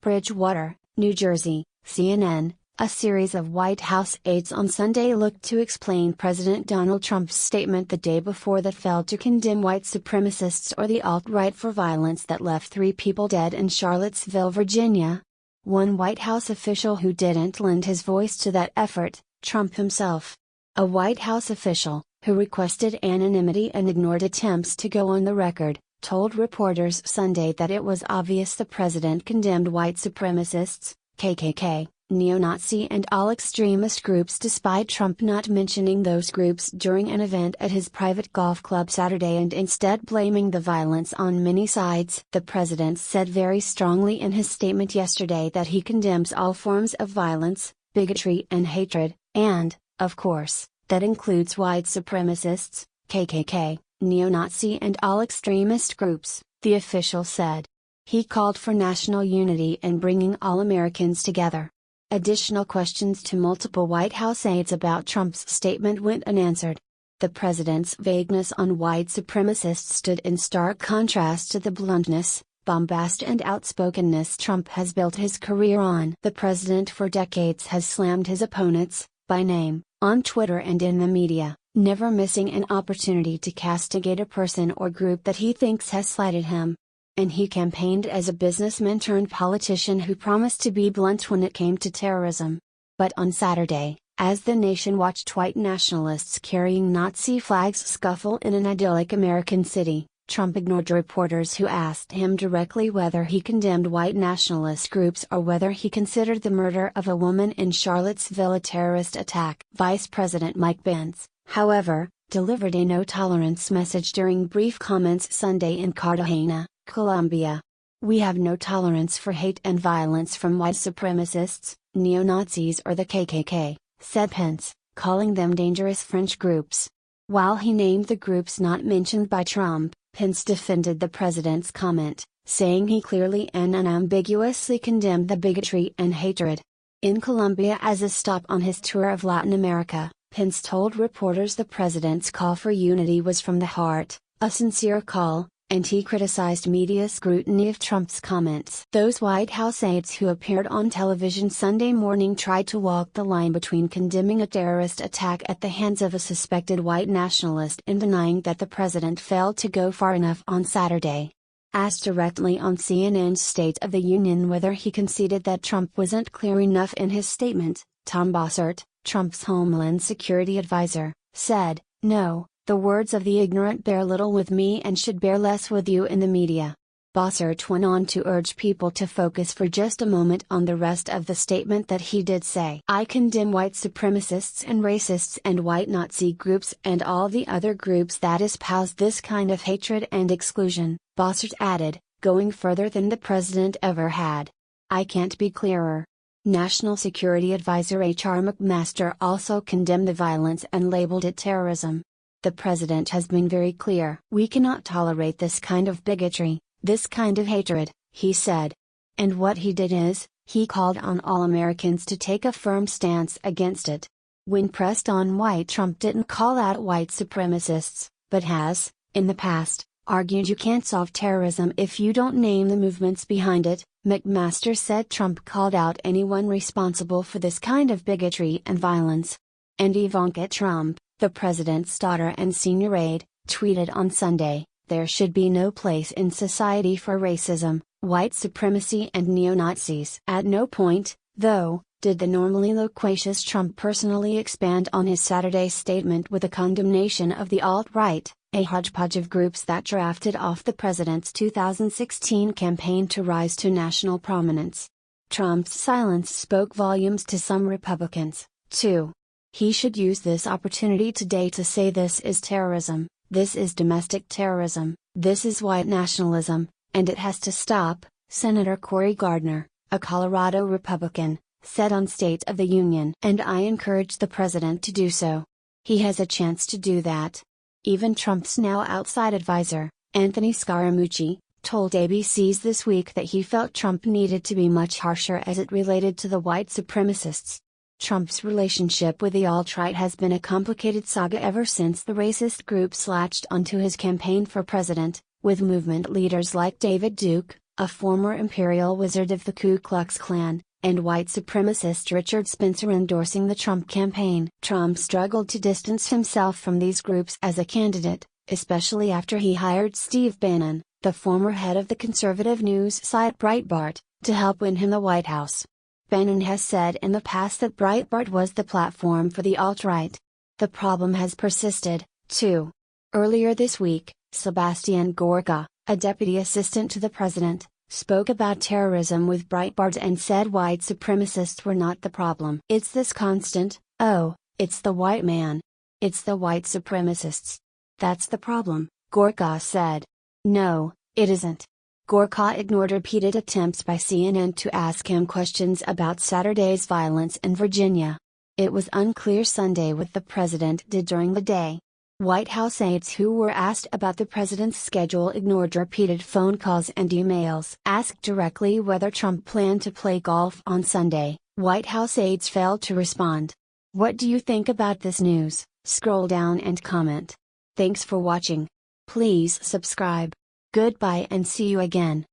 Bridgewater, New Jersey, CNN. A series of White House aides on Sunday looked to explain President Donald Trump's statement the day before that failed to condemn white supremacists or the alt-right for violence that left 3 people dead in Charlottesville, Virginia. One White House official who didn't lend his voice to that effort, Trump himself. A White House official, who requested anonymity and ignored attempts to go on the record, told reporters Sunday that it was obvious the president condemned white supremacists, KKK, neo-Nazi and all extremist groups despite Trump not mentioning those groups during an event at his private golf club Saturday and instead blaming the violence on many sides. The president said very strongly in his statement yesterday that he condemns all forms of violence, bigotry and hatred, and, of course, that includes white supremacists, KKK, neo-Nazi and all extremist groups, the official said. He called for national unity and bringing all Americans together. Additional questions to multiple White House aides about Trump's statement went unanswered. The president's vagueness on white supremacists stood in stark contrast to the bluntness, bombast and outspokenness Trump has built his career on. The president for decades has slammed his opponents, by name, on Twitter and in the media, never missing an opportunity to castigate a person or group that he thinks has slighted him. And he campaigned as a businessman turned politician who promised to be blunt when it came to terrorism. But on Saturday, as the nation watched white nationalists carrying Nazi flags scuffle in an idyllic American city, Trump ignored reporters who asked him directly whether he condemned white nationalist groups or whether he considered the murder of a woman in Charlottesville a terrorist attack. Vice President Mike Pence, however, delivered a no-tolerance message during brief comments Sunday in Cartagena, Colombia. "We have no tolerance for hate and violence from white supremacists, neo-Nazis or the KKK, said Pence, calling them dangerous fringe groups. While he named the groups not mentioned by Trump, Pence defended the president's comment, saying he clearly and unambiguously condemned the bigotry and hatred. In Colombia as a stop on his tour of Latin America, Pence told reporters the president's call for unity was from the heart, a sincere call, and he criticized media scrutiny of Trump's comments. Those White House aides who appeared on television Sunday morning tried to walk the line between condemning a terrorist attack at the hands of a suspected white nationalist and denying that the president failed to go far enough on Saturday. Asked directly on CNN's State of the Union whether he conceded that Trump wasn't clear enough in his statement, Tom Bossert, Trump's Homeland Security advisor, said, "No. The words of the ignorant bear little with me and should bear less with you in the media." Bossert went on to urge people to focus for just a moment on the rest of the statement that he did say. "I condemn white supremacists and racists and white Nazi groups and all the other groups that espouse this kind of hatred and exclusion," Bossert added, going further than the president ever had. "I can't be clearer." National Security Advisor H.R. McMaster also condemned the violence and labeled it terrorism. "The president has been very clear. We cannot tolerate this kind of bigotry, this kind of hatred," he said. And what he did is, he called on all Americans to take a firm stance against it. When pressed on why Trump didn't call out white supremacists, but has, in the past, argued you can't solve terrorism if you don't name the movements behind it, McMaster said Trump called out anyone responsible for this kind of bigotry and violence. And Ivanka Trump, the president's daughter and senior aide, tweeted on Sunday, "There should be no place in society for racism, white supremacy and neo-Nazis." At no point, though, did the normally loquacious Trump personally expand on his Saturday statement with a condemnation of the alt-right, a hodgepodge of groups that drafted off the president's 2016 campaign to rise to national prominence. Trump's silence spoke volumes to some Republicans, too. He should use this opportunity today to say this is terrorism, this is domestic terrorism, this is white nationalism, and it has to stop, Senator Cory Gardner, a Colorado Republican, said on State of the Union. And I encourage the president to do so. He has a chance to do that. Even Trump's now outside advisor, Anthony Scaramucci, told ABC's This Week that he felt Trump needed to be much harsher as it related to the white supremacists. Trump's relationship with the alt-right has been a complicated saga ever since the racist groups latched onto his campaign for president, with movement leaders like David Duke, a former imperial wizard of the Ku Klux Klan, and white supremacist Richard Spencer endorsing the Trump campaign. Trump struggled to distance himself from these groups as a candidate, especially after he hired Steve Bannon, the former head of the conservative news site Breitbart, to help win him the White House. Bannon has said in the past that Breitbart was the platform for the alt-right. The problem has persisted, too. Earlier this week, Sebastian Gorka, a deputy assistant to the president, spoke about terrorism with Breitbart and said white supremacists were not the problem. It's this constant, "Oh, it's the white man. It's the white supremacists. That's the problem," Gorka said. No, it isn't. Gorka ignored repeated attempts by CNN to ask him questions about Saturday's violence in Virginia. It was unclear Sunday what the president did during the day. White House aides who were asked about the president's schedule ignored repeated phone calls and emails. Asked directly whether Trump planned to play golf on Sunday, White House aides failed to respond. What do you think about this news? Scroll down and comment. Thanks for watching. Please subscribe. Goodbye and see you again.